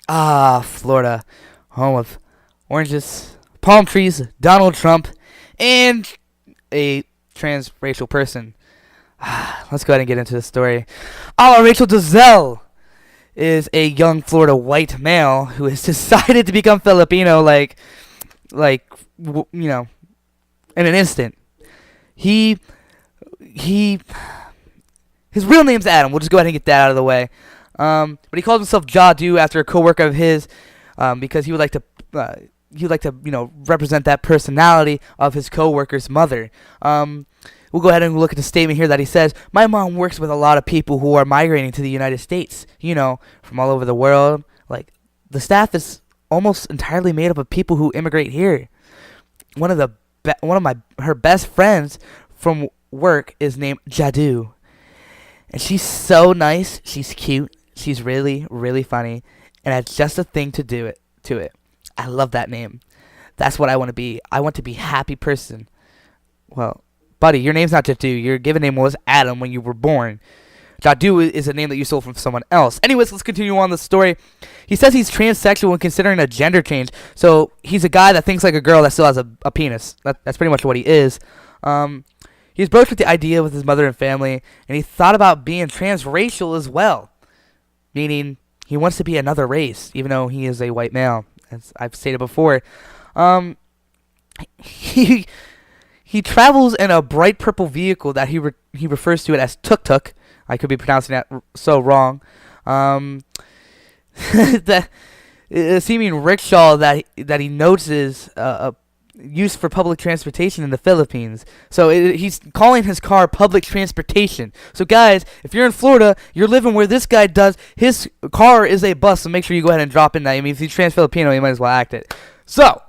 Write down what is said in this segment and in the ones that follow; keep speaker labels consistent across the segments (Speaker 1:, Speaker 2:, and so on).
Speaker 1: Ah, Florida, home of oranges, palm trees, Donald Trump, and a transracial person. Let's go ahead and get into the story. Rachel Dozell is a young Florida white male who has decided to become Filipino, in an instant. He, he, his real name's Adam. We'll just go ahead and get that out of the way. But he calls himself Jadu after a coworker of his, because he would like to represent that personality of his coworker's mother. We'll go ahead and look at the statement here that he says, "My mom works with a lot of people who are migrating to the United States, from all over the world. Like, the staff is almost entirely made up of people who immigrate here. Her best friends from work is named Jadu, and she's so nice. She's cute. She's really, really funny, and that's just a thing to do it to it. I love that name. That's what I want to be. I want to be a happy person." Well, buddy, your name's not Jadu. Your given name was Adam when you were born. Jadu is a name that you stole from someone else. Anyways, let's continue on the story. He says he's transsexual and considering a gender change. So he's a guy that thinks like a girl that still has a penis. That's pretty much what he is. He's broached with the idea with his mother and family, and he thought about being transracial as well, meaning he wants to be another race, even though he is a white male, as I've stated before. He travels in a bright purple vehicle that he refers to it as tuk-tuk. I could be pronouncing that so wrong. The seeming rickshaw that he notes is used for public transportation in the Philippines. So he's calling his car public transportation. So guys, if you're in Florida, you're living where this guy does. His car is a bus, so make sure you go ahead and drop in that. I mean, if he's trans-Filipino, you might as well act it. So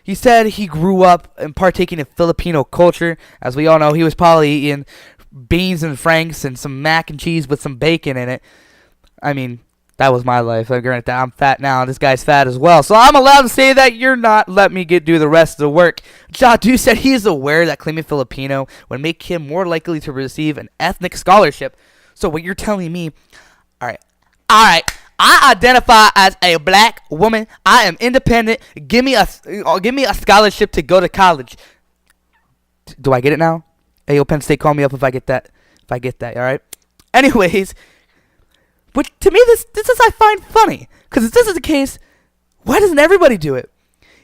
Speaker 1: he said he grew up in partaking in Filipino culture. As we all know, he was probably eating beans and franks and some mac and cheese with some bacon in it. I mean, that was my life. Granted that I'm fat now, and this guy's fat as well. So I'm allowed to say that. You're not. Let me do the rest of the work. Jadu said he is aware that claiming Filipino would make him more likely to receive an ethnic scholarship. So what you're telling me, all right. I identify as a black woman. I am independent. Give me a scholarship to go to college. Do I get it now? Hey, yo, Penn State, call me up if I get that. All right. Anyways, but to me, this is I find funny, because if this is the case, why doesn't everybody do it?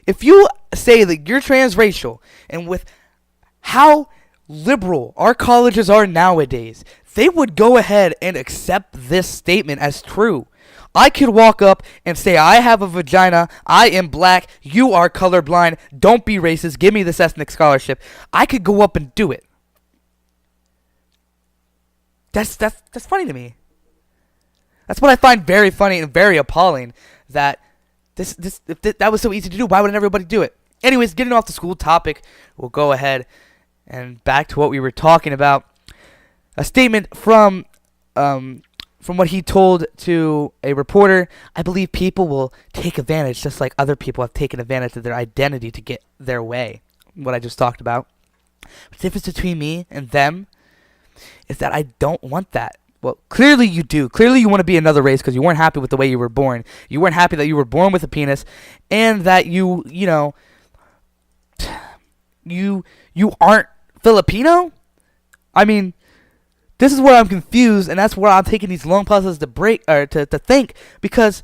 Speaker 1: If you say that you're transracial, and with how liberal our colleges are nowadays, they would go ahead and accept this statement as true. I could walk up and say, I have a vagina, I am black, you are colorblind, don't be racist, give me this ethnic scholarship. I could go up and do it. That's funny to me. That's what I find very funny and very appalling, that if that was so easy to do, why wouldn't everybody do it? Anyways, getting off the school topic, we'll go ahead and back to what we were talking about. A statement from what he told to a reporter. I believe people will take advantage, just like other people have taken advantage of their identity to get their way. What I just talked about. The difference between me and them is that I don't want that. Well, clearly you do. Clearly you want to be another race because you weren't happy with the way you were born. You weren't happy that you were born with a penis, and that you aren't Filipino. I mean, this is where I'm confused, and that's where I'm taking these long pauses to think, because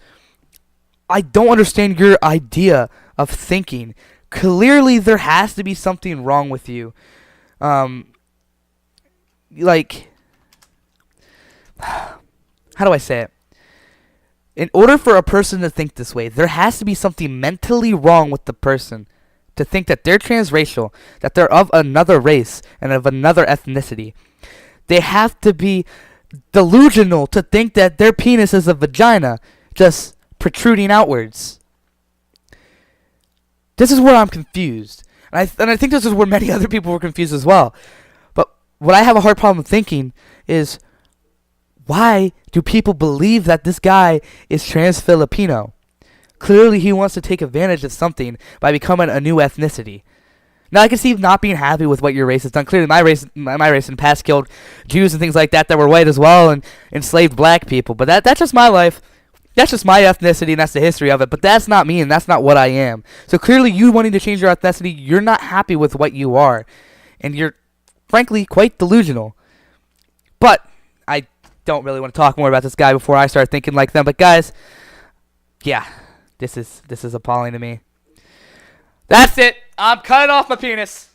Speaker 1: I don't understand your idea of thinking. Clearly there has to be something wrong with you. How do I say it? In order for a person to think this way, there has to be something mentally wrong with the person to think that they're transracial, that they're of another race and of another ethnicity. They have to be delusional to think that their penis is a vagina just protruding outwards. This is where I'm confused. And I think this is where many other people were confused as well. But what I have a hard problem thinking is, why do people believe that this guy is trans-Filipino? Clearly he wants to take advantage of something by becoming a new ethnicity. Now, I can see not being happy with what your race has done. Clearly my race in the past killed Jews and things like that were white as well, and enslaved black people. But that's just my life. That's just my ethnicity, and that's the history of it. But that's not me, and that's not what I am. So clearly, you wanting to change your ethnicity, you're not happy with what you are, and you're, frankly, quite delusional. But I don't really want to talk more about this guy before I start thinking like them. But guys, yeah, this is appalling to me. That's it. I'm cutting off my penis.